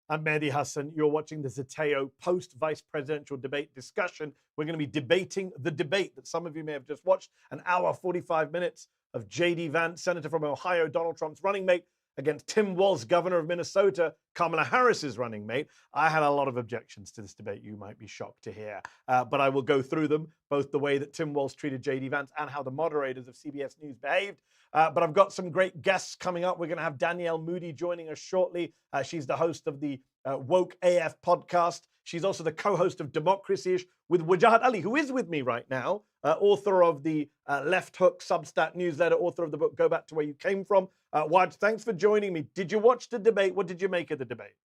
I'm Mehdi Hassan. You're watching the Zateo post-vice presidential debate discussion. We're going to be debating the debate that some of you may have just watched, an hour, 45 minutes of J.D. Vance, Senator from Ohio, Donald Trump's running mate, against Tim Walz, governor of Minnesota, Kamala Harris's running mate. I had a lot of objections to this debate, you might be shocked to hear. But I will go through them, both the way that Tim Walz treated J.D. Vance and how the moderators of CBS News behaved. But I've got some great guests coming up. We're going to have Danielle Moody joining us shortly. She's the host of the Woke AF podcast. She's also the co-host of Democracy-ish with Wajahat Ali, who is with me right now, author of the Left Hook Substack newsletter, author of the book Go Back to Where You Came From. Waj, thanks for joining me. Did you watch the debate? What did you make of the debate?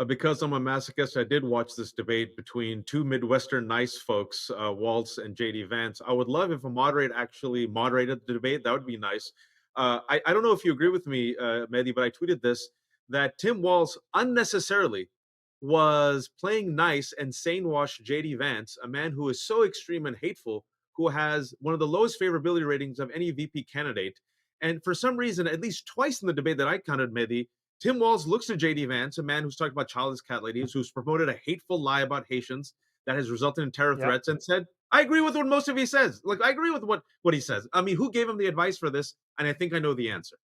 Because I'm a masochist, I did watch this debate between two Midwestern nice folks, Waltz and JD Vance. I would love if a moderator actually moderated the debate. That would be nice. I don't know if you agree with me, Mehdi, but I tweeted this, that Tim Walz unnecessarily was playing nice and sane-washed JD Vance, a man who is so extreme and hateful, who has one of the lowest favorability ratings of any VP candidate. And for some reason, at least twice in the debate that I counted, Mehdi, Tim Walz looks to J.D. Vance, a man who's talked about childless cat ladies, who's promoted a hateful lie about Haitians that has resulted in terror threats, and said, I agree with what most of he says. Like, I agree with what he says. I mean, who gave him the advice for this? And I think I know the answer.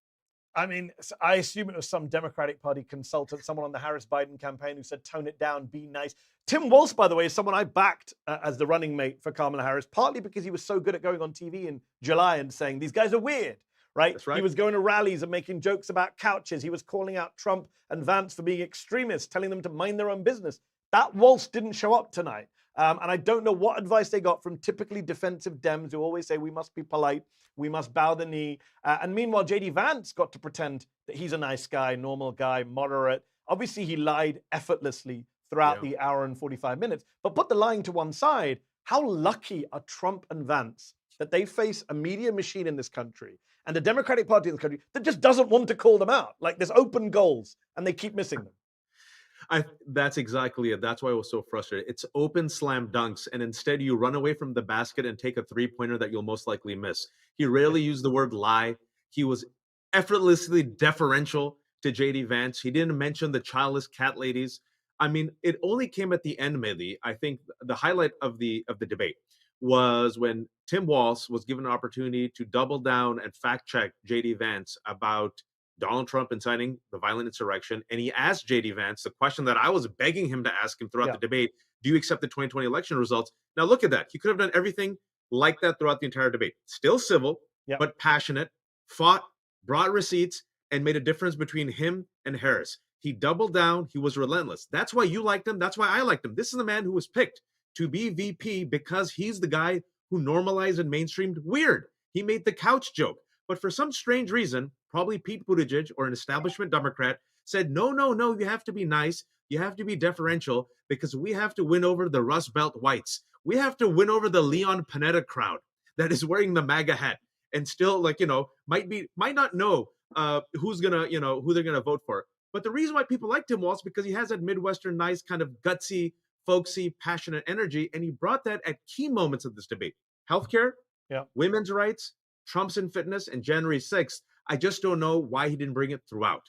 I mean, I assume it was some Democratic Party consultant, someone on the Harris-Biden campaign who said, tone it down, be nice. Tim Walz, by the way, is someone I backed as the running mate for Kamala Harris, partly because he was so good at going on TV in July and saying, these guys are weird. Right? That's right. He was going to rallies and making jokes about couches. He was calling out Trump and Vance for being extremists, telling them to mind their own business. That Walz didn't show up tonight. And I don't know what advice they got from typically defensive Dems who always say we must be polite, we must bow the knee. And meanwhile, J.D. Vance got to pretend that he's a nice guy, normal guy, moderate. Obviously, he lied effortlessly throughout the hour and 45 minutes. But put the lying to one side, how lucky are Trump and Vance that they face a media machine in this country and a Democratic Party in the country that just doesn't want to call them out. Like, there's open goals and they keep missing them. That's exactly it. That's why I was so frustrated. It's open slam dunks, and instead you run away from the basket and take a three-pointer that you'll most likely miss. He rarely used the word lie. He was effortlessly deferential to J.D. Vance. He didn't mention the childless cat ladies. I mean, it only came at the end, Mehdi. I think the highlight of the debate was when Tim Walz was given an opportunity to double down and fact check J.D. Vance about Donald Trump inciting the violent insurrection. And he asked J.D. Vance the question that I was begging him to ask him throughout the debate. Do you accept the 2020 election results? Now, look at that. He could have done everything like that throughout the entire debate. Still civil, but passionate, fought, brought receipts, and made a difference between him and Harris. He doubled down. He was relentless. That's why you liked him. That's why I liked him. This is the man who was picked to be VP because he's the guy who normalized and mainstreamed weird. He made the couch joke. But for some strange reason, probably Pete Buttigieg or an establishment Democrat said, no, you have to be nice. You have to be deferential because we have to win over the Rust Belt whites. We have to win over the Leon Panetta crowd that is wearing the MAGA hat and still, might not know who they're gonna vote for. But the reason why people liked him was because he has that Midwestern nice kind of gutsy, folksy, passionate energy, and he brought that at key moments of this debate. Healthcare, women's rights, Trump's in fitness, and January 6th. I just don't know why he didn't bring it throughout.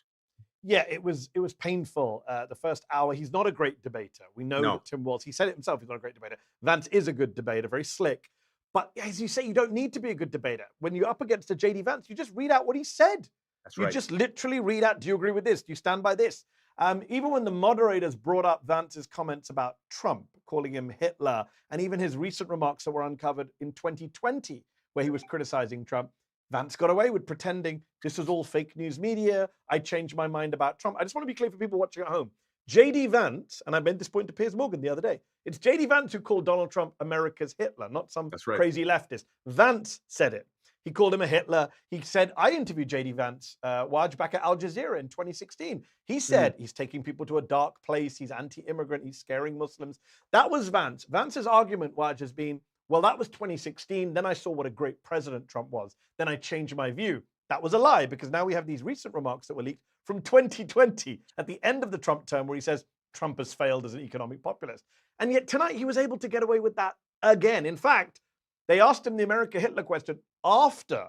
Yeah, it was painful. The first hour, he's not a great debater. We know that Tim Walz, he said it himself, he's not a great debater. Vance is a good debater, very slick. But as you say, you don't need to be a good debater. When you're up against a J.D. Vance, you just read out what he said. That's right. You just literally read out, do you agree with this? Do you stand by this? Even when the moderators brought up Vance's comments about Trump, calling him Hitler, and even his recent remarks that were uncovered in 2020, where he was criticizing Trump, Vance got away with pretending this was all fake news media. I changed my mind about Trump. I just want to be clear for people watching at home. J.D. Vance, and I made this point to Piers Morgan the other day, it's J.D. Vance who called Donald Trump America's Hitler, not some crazy leftist. Vance said it. He called him a Hitler. He said, I interviewed J.D. Vance, Waj, back at Al Jazeera in 2016. He said he's taking people to a dark place. He's anti-immigrant. He's scaring Muslims. That was Vance. Vance's argument, Waj, has been, well, that was 2016. Then I saw what a great president Trump was. Then I changed my view. That was a lie because now we have these recent remarks that were leaked from 2020 at the end of the Trump term where he says Trump has failed as an economic populist. And yet tonight he was able to get away with that again. In fact, they asked him the America Hitler question after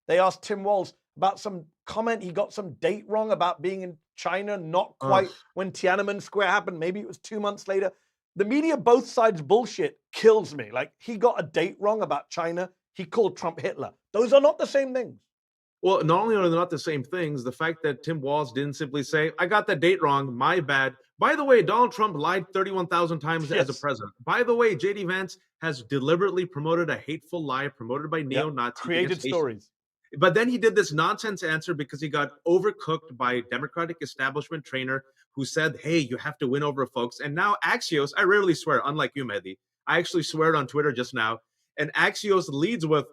they asked Tim Walz about some comment he got some date wrong about being in China, not Ugh. quite when Tiananmen Square happened. Maybe it was 2 months later. The media, both sides bullshit kills me. Like, he got a date wrong about China. He called Trump Hitler. Those are not the same things. Well, not only are they not the same things, the fact that Tim Walz didn't simply say, I got that date wrong, my bad. By the way, Donald Trump lied 31,000 times as a Yes. president. By the way, JD Vance has deliberately promoted a hateful lie promoted by neo-Nazis. Created stories. But then he did this nonsense answer because he got overcooked by a Democratic establishment trainer who said, hey, you have to win over folks. And now Axios, I rarely swear, unlike you, Mehdi. I actually swear it on Twitter just now. And Axios leads with,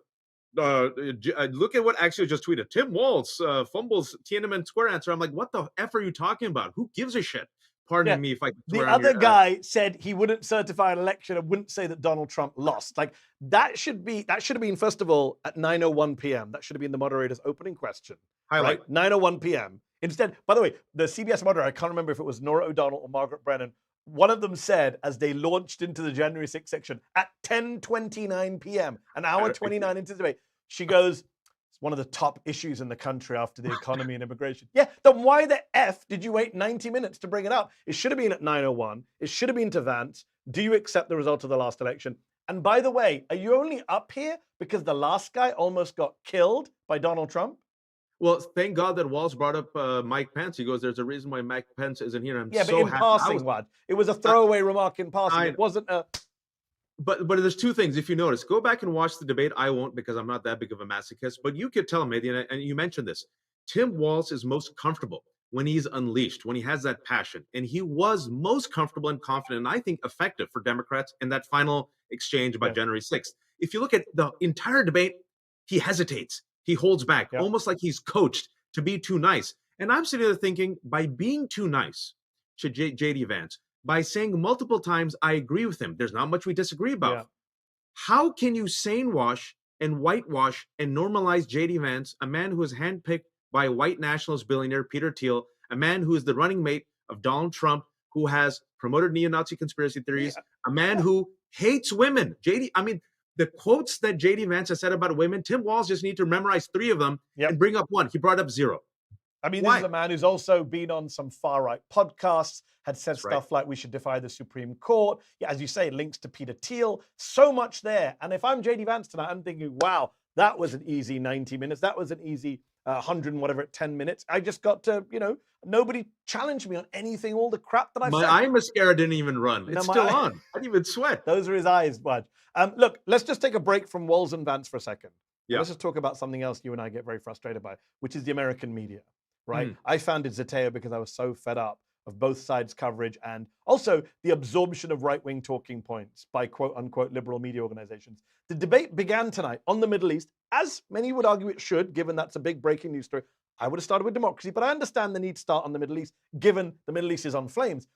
look at what Axios just tweeted. Tim Walz fumbles Tiananmen Square answer. I'm like, what the F are you talking about? Who gives a shit? Pardon me if I swear. The other guy said he wouldn't certify an election and wouldn't say that Donald Trump lost. Like, that should have been, first of all, at 9:01 p.m. That should have been the moderator's opening question. Highlight. Right? 9:01 p.m. Instead, by the way, the CBS moderator, I can't remember if it was Nora O'Donnell or Margaret Brennan, one of them said, as they launched into the January 6th section, at 10:29 p.m., an hour 29 into the debate, she goes, it's one of the top issues in the country after the economy and immigration. Yeah, then why the F did you wait 90 minutes to bring it up? It should have been at 9:01. It should have been to Vance. Do you accept the result of the last election? And by the way, are you only up here because the last guy almost got killed by Donald Trump? Well, thank God that Walz brought up Mike Pence. He goes, there's a reason why Mike Pence isn't here. Yeah, but in passing, Wad. It was a throwaway remark in passing. It wasn't a... But there's two things. If you notice, go back and watch the debate. I won't because I'm not that big of a masochist. But you could tell, Mehdi, and you mentioned this, Tim Walz is most comfortable when he's unleashed, when he has that passion. And he was most comfortable and confident, and I think effective for Democrats in that final exchange about January 6th. If you look at the entire debate, he hesitates. He holds back, almost like he's coached to be too nice. And I'm sitting there thinking, by being too nice to JD Vance, by saying multiple times, I agree with him, there's not much we disagree about. Yeah. How can you sane wash and whitewash and normalize JD Vance, a man who is handpicked by white nationalist billionaire Peter Thiel, a man who is the running mate of Donald Trump, who has promoted neo-Nazi conspiracy theories, a man who hates women. The quotes that JD Vance has said about women, Tim Walz just need to memorize 3 of them and bring up 1. He brought up 0. I mean, this is a man who's also been on some far-right podcasts, had said stuff like we should defy the Supreme Court. Yeah, as you say, links to Peter Thiel. So much there. And if I'm JD Vance tonight, I'm thinking, wow, that was an easy 90 minutes. That was an easy 100 and whatever, 10 minutes. I just got to, nobody challenged me on anything, all the crap that I said. My eye mascara didn't even run. It's still on. I didn't even sweat. Those are his eyes, Bud. Look, let's just take a break from Walz and Vance for a second. Yeah. Let's just talk about something else you and I get very frustrated by, which is the American media, right? I founded Zeteo because I was so fed up of both sides' coverage and also the absorption of right-wing talking points by quote-unquote liberal media organizations. The debate began tonight on the Middle East, as many would argue it should, given that's a big breaking news story. I would have started with democracy, but I understand the need to start on the Middle East, given the Middle East is on flames.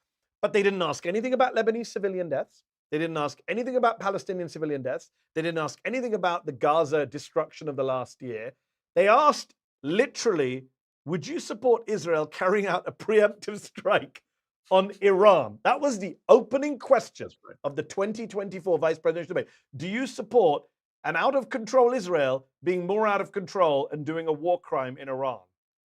But they didn't ask anything about Lebanese civilian deaths. They didn't ask anything about Palestinian civilian deaths. They didn't ask anything about the Gaza destruction of the last year. They asked, literally, would you support Israel carrying out a preemptive strike on Iran? That was the opening question of the 2024 vice presidential debate. Do you support an out-of-control Israel being more out of control and doing a war crime in Iran?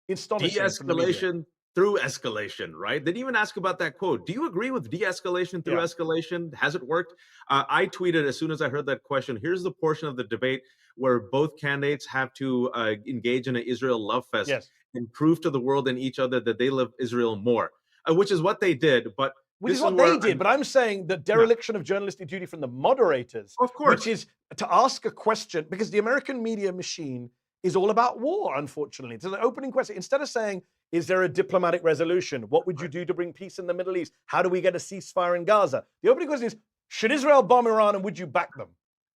Astonishing. De-escalation through escalation, right? They didn't even ask about that quote. Do you agree with de-escalation through escalation? Has it worked? I tweeted as soon as I heard that question, here's the portion of the debate where both candidates have to engage in an Israel love fest and prove to the world and each other that they love Israel more, which is what they did. But which is what they did. But I'm saying the dereliction of journalistic duty from the moderators, of course, which is to ask a question, because the American media machine is all about war, unfortunately. So the opening question, instead of saying, is there a diplomatic resolution? What would you do to bring peace in the Middle East? How do we get a ceasefire in Gaza? The opening question is, should Israel bomb Iran and would you back them?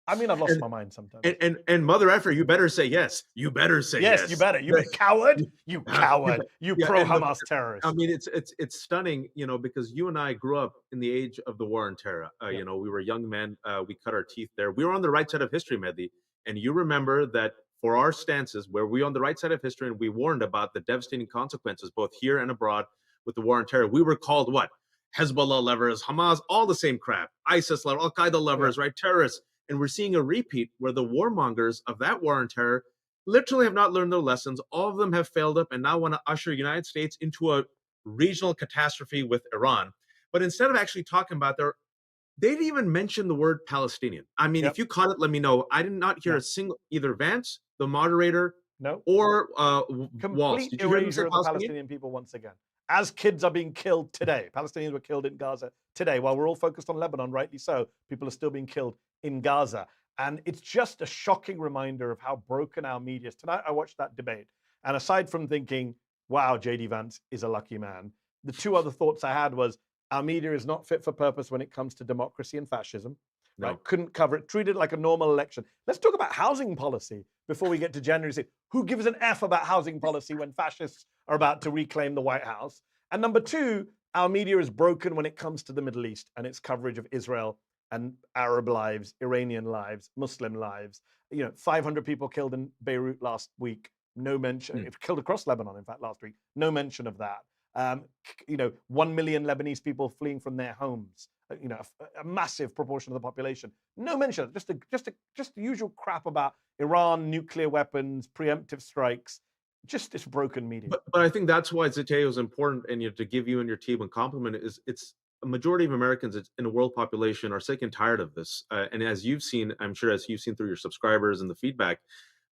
I mean, I've lost my mind sometimes. And mother effer, you better say yes. You better say yes. Yes, you better. You coward. You coward. You pro-Hamas terrorist. I mean, it's stunning, because you and I grew up in the age of the war on terror. We were young men. We cut our teeth there. We were on the right side of history, Mehdi. And you remember that for our stances, where we were on the right side of history and we warned about the devastating consequences, both here and abroad, with the war on terror, we were called what? Hezbollah lovers, Hamas, all the same crap. ISIS lovers, Al-Qaeda lovers, right? Terrorists. And we're seeing a repeat where the warmongers of that war on terror literally have not learned their lessons. All of them have failed up and now want to usher the United States into a regional catastrophe with Iran. But instead of actually talking about they didn't even mention the word Palestinian. I mean, Yep. if you caught it, let me know. I did not hear No. a single, either Vance, the moderator, No. or Walz. Complete Did you hear them say erasure of the Palestinian? Palestinian people once again. As kids are being killed today, Palestinians were killed in Gaza today. While we're all focused on Lebanon, rightly so, people are still being killed in Gaza. And it's just a shocking reminder of how broken our media is. Tonight, I watched that debate. And aside from thinking, wow, JD Vance is a lucky man, the two other thoughts I had was our media is not fit for purpose when it comes to democracy and fascism. No. Right? Couldn't cover it, treated it like a normal election. Let's talk about housing policy before we get to January 6th. Who gives an F about housing policy when fascists are about to reclaim the White House? And number two, our media is broken when it comes to the Middle East and its coverage of Israel and Arab lives, Iranian lives, Muslim lives. 500 people killed in Beirut last week. No mention. It killed across Lebanon, in fact, last week. No mention of that. 1 million Lebanese people fleeing from their homes. A massive proportion of the population. No mention. Just the usual crap about Iran, nuclear weapons, preemptive strikes. Just this broken media. But I think that's why Zateo is important, and to give you and your team a compliment is it's a majority of Americans in the world population are sick and tired of this. And as you've seen, I'm sure as you've seen through your subscribers and the feedback,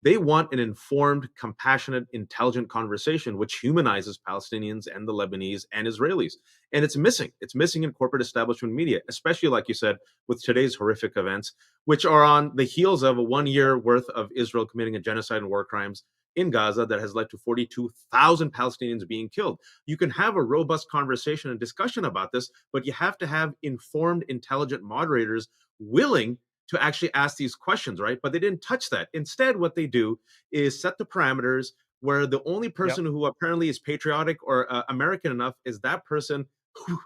they want an informed, compassionate, intelligent conversation, which humanizes Palestinians and the Lebanese and Israelis. And it's missing. It's missing in corporate establishment media, especially, like you said, with today's horrific events, which are on the heels of a 1 year worth of Israel committing a genocide and war crimes in Gaza that has led to 42,000 Palestinians being killed. You can have a robust conversation and discussion about this, but you have to have informed, intelligent moderators willing to actually ask these questions, right? But they didn't touch that. Instead, what they do is set the parameters where the only person who apparently is patriotic or American enough is that person who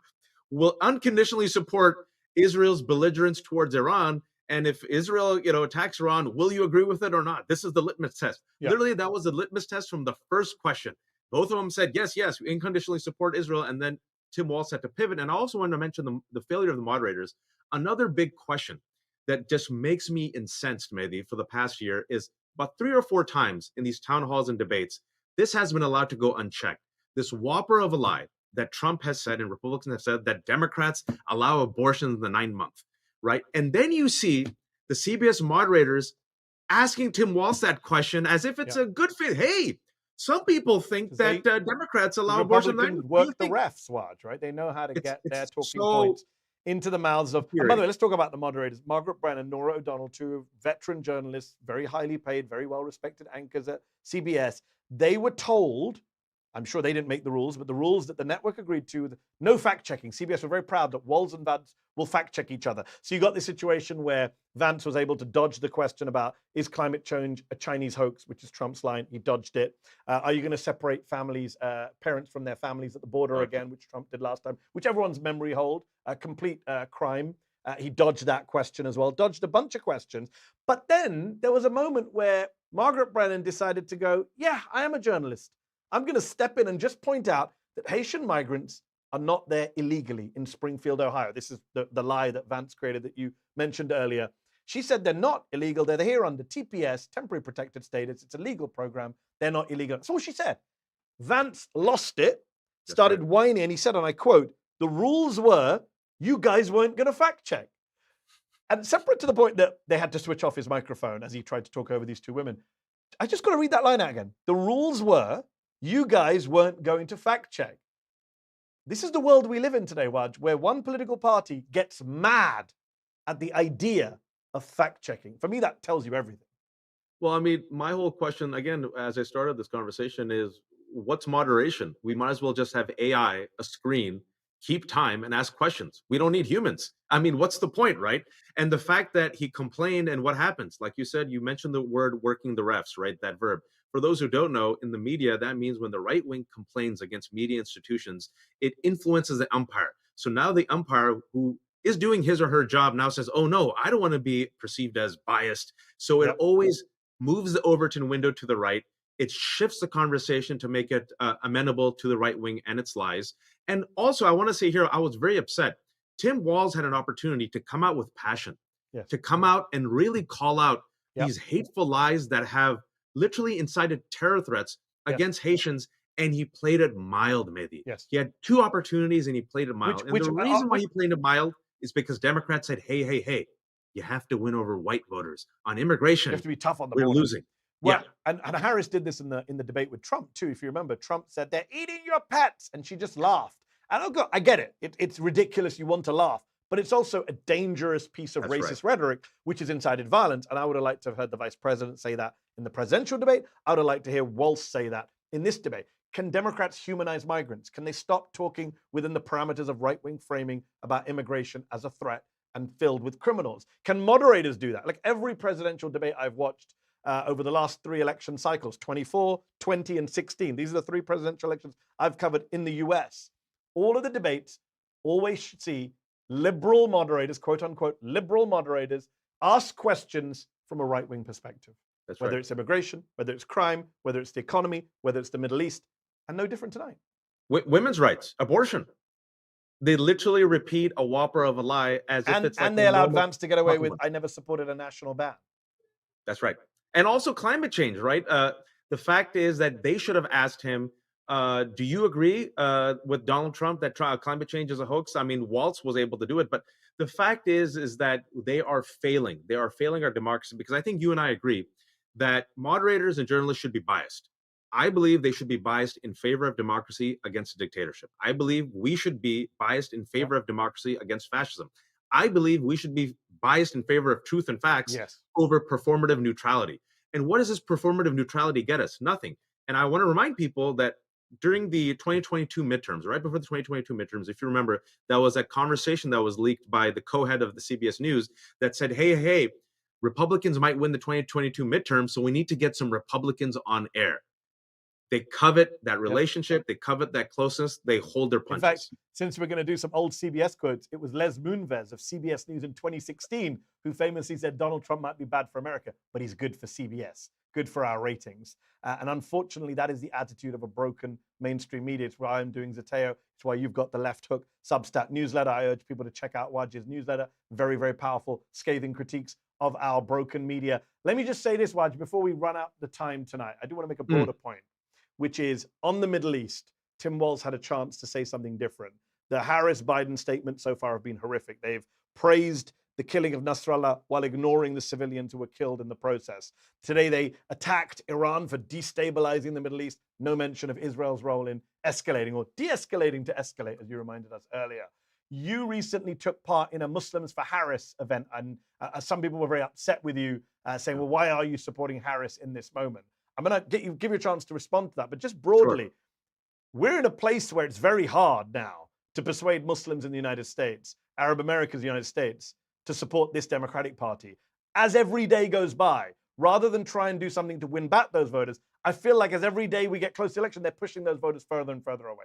will unconditionally support Israel's belligerence towards Iran. And if Israel, attacks Iran, will you agree with it or not? This is the litmus test. Literally, that was the litmus test from the first question. Both of them said, yes, we unconditionally support Israel. And then Tim Walz had to pivot. And I also wanted to mention the failure of the moderators. Another big question that just makes me incensed, Mehdi, for the past year is about 3 or 4 times in these town halls and debates, this has been allowed to go unchecked. This whopper of a lie that Trump has said and Republicans have said that Democrats allow abortions in the 9th month, right? And then you see the CBS moderators asking Tim Walz that question as if it's a good fit. Hey, some people think that Democrats allow abortion. Republicans work the refs, Waj, right? They know how to get their talking points into the mouths of. And by the way, let's talk about the moderators. Margaret Brennan, Nora O'Donnell, 2 veteran journalists, very highly paid, very well respected anchors at CBS. They were told, I'm sure they didn't make the rules, but the rules that the network agreed to, no fact checking. CBS were very proud that Walz and Vance will fact check each other. So you got this situation where Vance was able to dodge the question about, is climate change a Chinese hoax, which is Trump's line. He dodged it. Are you going to separate families, parents from their families at the border again, which Trump did last time, which everyone's memory hold, a complete crime. He dodged that question as well, dodged a bunch of questions. But then there was a moment where Margaret Brennan decided to go, yeah, I am a journalist. I'm going to step in and just point out that Haitian migrants are not there illegally in Springfield, Ohio. This is the lie that Vance created that you mentioned earlier. She said they're not illegal. They're here under TPS, temporary protected status. It's a legal program. They're not illegal. That's all she said. Vance lost it, started whining, and he said, and I quote, the rules were you guys weren't going to fact check. And separate to the point that they had to switch off his microphone as he tried to talk over these 2 women. I just got to read that line out again. The rules were you guys weren't going to fact check. This is the world we live in today, Waj, where one political party gets mad at the idea of fact checking. For me, that tells you everything. Well, I mean, my whole question, again, as I started this conversation is, what's moderation? We might as well just have AI, a screen, keep time and ask questions. We don't need humans. I mean, what's the point, right? And the fact that he complained and what happens, like you said, you mentioned the word working the refs, right? That verb. For those who don't know, in the media, that means when the right wing complains against media institutions, it influences the umpire. So now the umpire who is doing his or her job now says, oh no, I don't want to be perceived as biased. So it always moves the Overton window to the right. It shifts the conversation to make it amenable to the right wing and its lies. And also, I want to say here, I was very upset. Tim Walz had an opportunity to come out with passion, to come out and really call out these hateful lies that have literally incited terror threats against Haitians and he played it mild, Mehdi. Yes. He had 2 opportunities and he played it mild. And the reason why he played it mild is because Democrats said, hey, hey, hey, you have to win over white voters. On immigration, you have to be tough on the we're border. losing. Well, Yeah. and Harris did this in the debate with Trump too. If you remember, Trump said they're eating your pets, and she just laughed. And I get it. It's ridiculous. You want to laugh, but it's also a dangerous piece of racist rhetoric, which is incited violence. And I would have liked to have heard the vice president say that in the presidential debate. I would have liked to hear Walz say that in this debate. Can Democrats humanize migrants? Can they stop talking within the parameters of right-wing framing about immigration as a threat and filled with criminals? Can moderators do that? Like every presidential debate I've watched over the last 3 election cycles, 24, 20, and 16. These are the 3 presidential elections I've covered in the US. All of the debates always should see liberal moderators, quote unquote, liberal moderators, ask questions from a right-wing perspective. That's whether right. it's immigration, whether it's crime, whether it's the economy, whether it's the Middle East, and no different tonight. Women's rights, abortion. They literally repeat a whopper of a lie as if it's like and they allowed Vance to get away with, I never supported a national ban. That's right. And also climate change, right? The fact is that they should have asked him, do you agree with Donald Trump that climate change is a hoax? I mean, Walz was able to do it, but the fact is that they are failing. They are failing our democracy because I think you and I agree that moderators and journalists should be biased. I believe they should be biased in favor of democracy against a dictatorship. I believe we should be biased in favor of democracy against fascism. I believe we should be biased in favor of truth and facts over performative neutrality. And what does this performative neutrality get us? Nothing. And I want to remind people that during the 2022 midterms, right before the 2022 midterms, if you remember, that was a conversation that was leaked by the co-head of the CBS News that said, hey, Republicans might win the 2022 midterms, so we need to get some Republicans on air. They covet that relationship. They covet that closeness. They hold their punches. In fact, since we're going to do some old CBS quotes, it was Les Moonves of CBS News in 2016 who famously said Donald Trump might be bad for America, but he's good for CBS, good for our ratings. And unfortunately, that is the attitude of a broken mainstream media. It's why I'm doing Zateo. It's why you've got the Left Hook Substack newsletter. I urge people to check out Waj's newsletter. Very, very powerful, scathing critiques of our broken media. Let me just say this, Waj, before we run out the time tonight. I do want to make a broader point, which is on the Middle East, Tim Walz had a chance to say something different. The Harris-Biden statements so far have been horrific. They've praised the killing of Nasrallah while ignoring the civilians who were killed in the process. Today, they attacked Iran for destabilizing the Middle East. No mention of Israel's role in escalating or de-escalating to escalate, as you reminded us earlier. You recently took part in a Muslims for Harris event, and some people were very upset with you, saying, well, why are you supporting Harris in this moment? I'm going to give you a chance to respond to that. But just broadly, we're in a place where it's very hard now to persuade Muslims in the United States, Arab Americans in the United States, to support this Democratic Party. As every day goes by, rather than try and do something to win back those voters, I feel like as every day we get close to election, they're pushing those voters further and further away.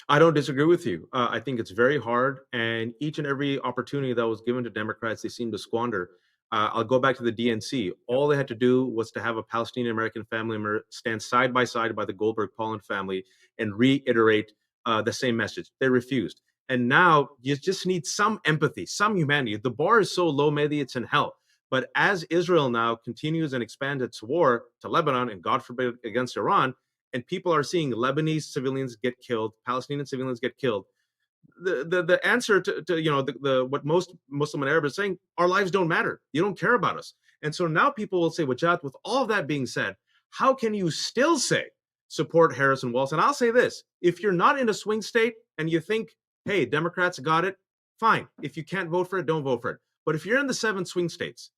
I don't disagree with you. I think it's very hard. And each and every opportunity that was given to Democrats, they seem to squander. I'll go back to the DNC. All they had to do was to have a Palestinian American family member stand side by the Goldberg-Pollan family and reiterate the same message. They refused. And now you just need some empathy, some humanity. The bar is so low, Mehdi, it's in hell. But as Israel now continues and expands its war to Lebanon and God forbid against Iran, and people are seeing Lebanese civilians get killed, Palestinian civilians get killed, the answer to what most Muslim and Arab is saying, our lives don't matter. You don't care about us. And so now people will say, Wajahat, with all of that being said, how can you still say support Harris and Walz? And I'll say this, if you're not in a swing state and you think, hey, Democrats got it, fine. If you can't vote for it, don't vote for it. But if you're in the 7 swing states,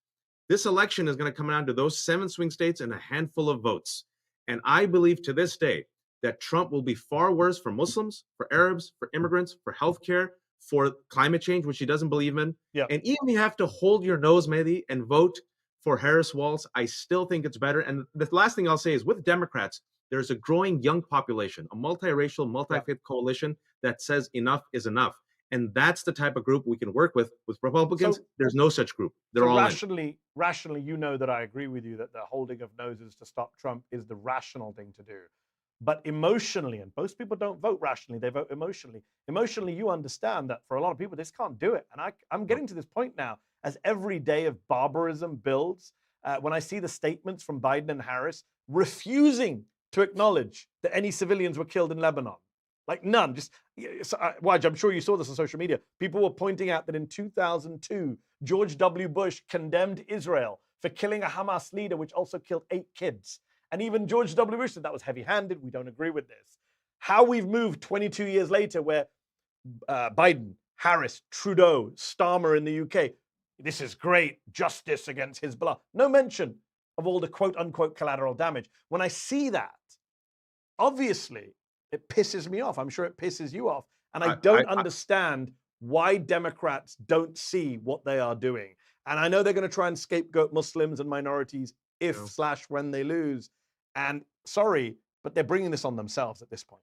this election is going to come down to those 7 swing states and a handful of votes. And I believe to this day that Trump will be far worse for Muslims, for Arabs, for immigrants, for healthcare, for climate change, which he doesn't believe in. Yeah. And even if you have to hold your nose, Mehdi, and vote for Harris Walz, I still think it's better. And the last thing I'll say is with Democrats, there's a growing young population, a multiracial, multi-faith coalition that says enough is enough. And that's the type of group we can work with. With Republicans, there's no such group. They're all rationally, you know that I agree with you that the holding of noses to stop Trump is the rational thing to do. But emotionally, and most people don't vote rationally, they vote emotionally. Emotionally, you understand that for a lot of people, this can't do it. And I'm getting to this point now, as every day of barbarism builds, when I see the statements from Biden and Harris refusing to acknowledge that any civilians were killed in Lebanon. Like none. Just Waj, I'm sure you saw this on social media. People were pointing out that in 2002, George W. Bush condemned Israel for killing a Hamas leader, which also killed 8 kids. And even George W. Bush said that was heavy-handed. We don't agree with this. How we've moved 22 years later, where Biden, Harris, Trudeau, Starmer in the UK, this is great, justice against Hezbollah. No mention of all the quote-unquote collateral damage. When I see that, obviously, it pisses me off. I'm sure it pisses you off. And I don't understand why Democrats don't see what they are doing. And I know they're going to try and scapegoat Muslims and minorities if/when they lose. And sorry, but they're bringing this on themselves at this point.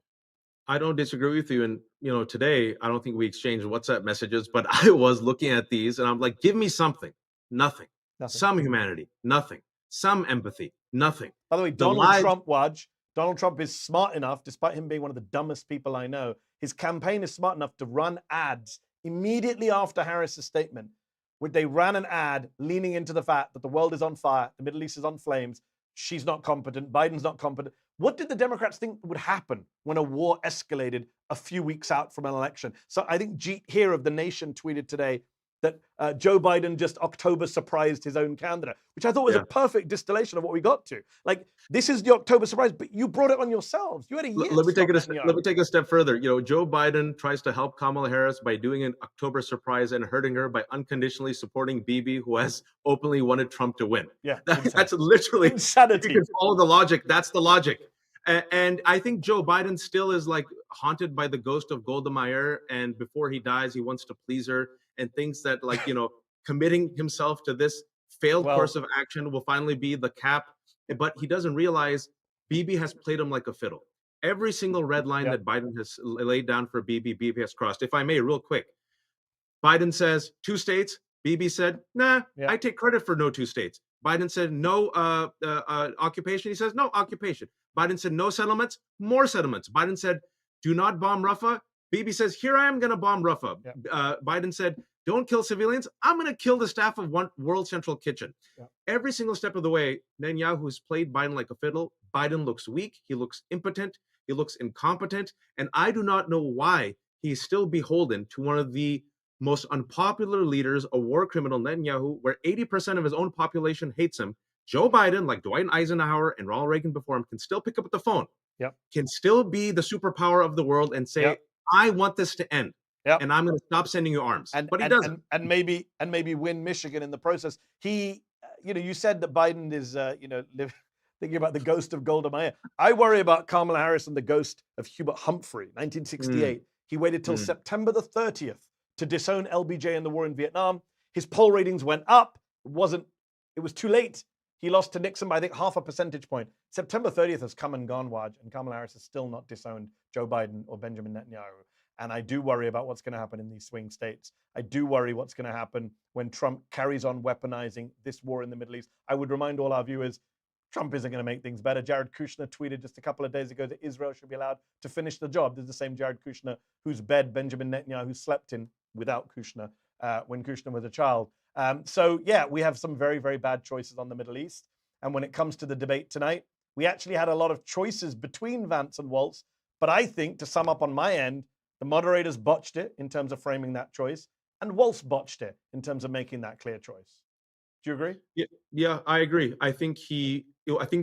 I don't disagree with you. And, today, I don't think we exchanged WhatsApp messages, but I was looking at these and I'm like, give me something. Nothing. Some humanity. Nothing. Some empathy. Nothing. By the way, Donald Trump is smart enough, despite him being one of the dumbest people I know, his campaign is smart enough to run ads immediately after Harris's statement, where they ran an ad leaning into the fact that the world is on fire, the Middle East is on flames, she's not competent, Biden's not competent. What did the Democrats think would happen when a war escalated a few weeks out from an election? So I think Jeet here of The Nation tweeted today that Joe Biden just October surprised his own candidate, which I thought was a perfect distillation of what we got to. Like, this is the October surprise, but you brought it on yourselves. You had a year. Let me take it a step further. Joe Biden tries to help Kamala Harris by doing an October surprise and hurting her by unconditionally supporting Bibi, who has openly wanted Trump to win. Yeah, that's literally insanity. You can follow the logic. That's the logic. And I think Joe Biden still is like haunted by the ghost of Golda Meir, and before he dies, he wants to please her and thinks that, like, committing himself to this failed course of action will finally be the cap. But he doesn't realize Bibi has played him like a fiddle. Every single red line that Biden has laid down for Bibi has crossed. If I may, real quick, Biden says 2 states. Bibi said, nah, I take credit for no 2 states. Biden said no occupation. He says no occupation. Biden said no settlements, more settlements. Biden said do not bomb Rafah. Bibi says, here I am going to bomb Rafah. Biden said, don't kill civilians. I'm going to kill the staff of World Central Kitchen. Every single step of the way, Netanyahu has played Biden like a fiddle. Biden looks weak. He looks impotent. He looks incompetent. And I do not know why he's still beholden to one of the most unpopular leaders, a war criminal, Netanyahu, where 80% of his own population hates him. Joe Biden, like Dwight Eisenhower and Ronald Reagan before him, can still pick up the phone, can still be the superpower of the world and say, I want this to end. And I'm going to stop sending you arms. But he doesn't. And maybe win Michigan in the process. He, you said that Biden is, thinking about the ghost of Golda Meir. I worry about Kamala Harris and the ghost of Hubert Humphrey, 1968. He waited till September the 30th to disown LBJ in the war in Vietnam. His poll ratings went up. It was too late. He lost to Nixon by, I think, 0.5 percentage point. September 30th has come and gone, Waj, and Kamala Harris has still not disowned Joe Biden or Benjamin Netanyahu. And I do worry about what's going to happen in these swing states. I do worry what's going to happen when Trump carries on weaponizing this war in the Middle East. I would remind all our viewers, Trump isn't going to make things better. Jared Kushner tweeted just a couple of days ago that Israel should be allowed to finish the job. This is the same Jared Kushner whose bed Benjamin Netanyahu slept in without Kushner when Kushner was a child. We have some very, very bad choices on the Middle East. And when it comes to the debate tonight, we actually had a lot of choices between Vance and Walz. But I think, to sum up on my end, the moderators botched it in terms of framing that choice, and Walz botched it in terms of making that clear choice. Do you agree? Yeah, I agree. I think it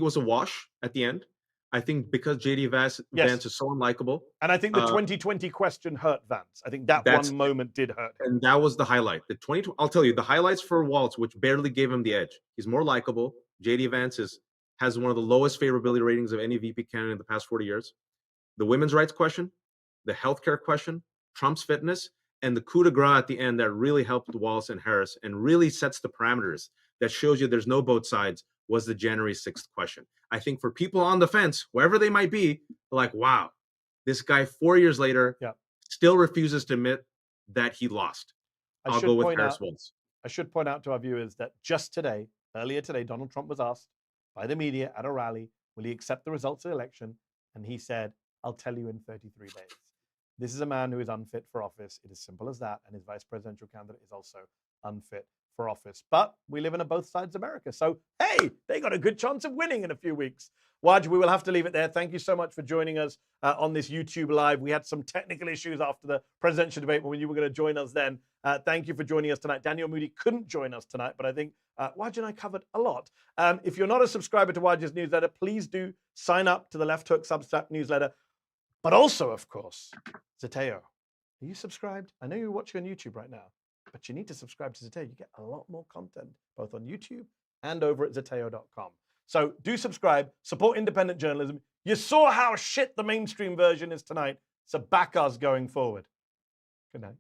was a wash at the end. I think because JD Vance is so unlikable. And I think the 2020 question hurt Vance. I think that one moment did hurt him. And that was the highlight. I'll tell you, the highlights for Walz, which barely gave him the edge. He's more likable. JD Vance has one of the lowest favorability ratings of any VP candidate in the past 40 years. The women's rights question, the healthcare question, Trump's fitness, and the coup de grace at the end that really helped Walz and Harris and really sets the parameters that shows you there's no both sides was the January 6th question. I think for people on the fence, wherever they might be, like, wow, this guy 4 years later still refuses to admit that he lost. I'll go with Harris Walz. I should point out to our viewers that just earlier today, Donald Trump was asked by the media at a rally, will he accept the results of the election? And he said, I'll tell you in 33 days. This is a man who is unfit for office. It is simple as that. And his vice presidential candidate is also unfit for office. But we live in a both sides America. So, hey, they got a good chance of winning in a few weeks. Waj, we will have to leave it there. Thank you so much for joining us on this YouTube Live. We had some technical issues after the presidential debate when you were going to join us then. Thank you for joining us tonight. Daniel Moody couldn't join us tonight, but I think Waj and I covered a lot. If you're not a subscriber to Waj's newsletter, please do sign up to the Left Hook Substack newsletter. But also, of course, Zateo. Are you subscribed? I know you're watching on YouTube right now, but you need to subscribe to Zateo. You get a lot more content, both on YouTube and over at zateo.com. So do subscribe, support independent journalism. You saw how shit the mainstream version is tonight, so back us going forward. Good night.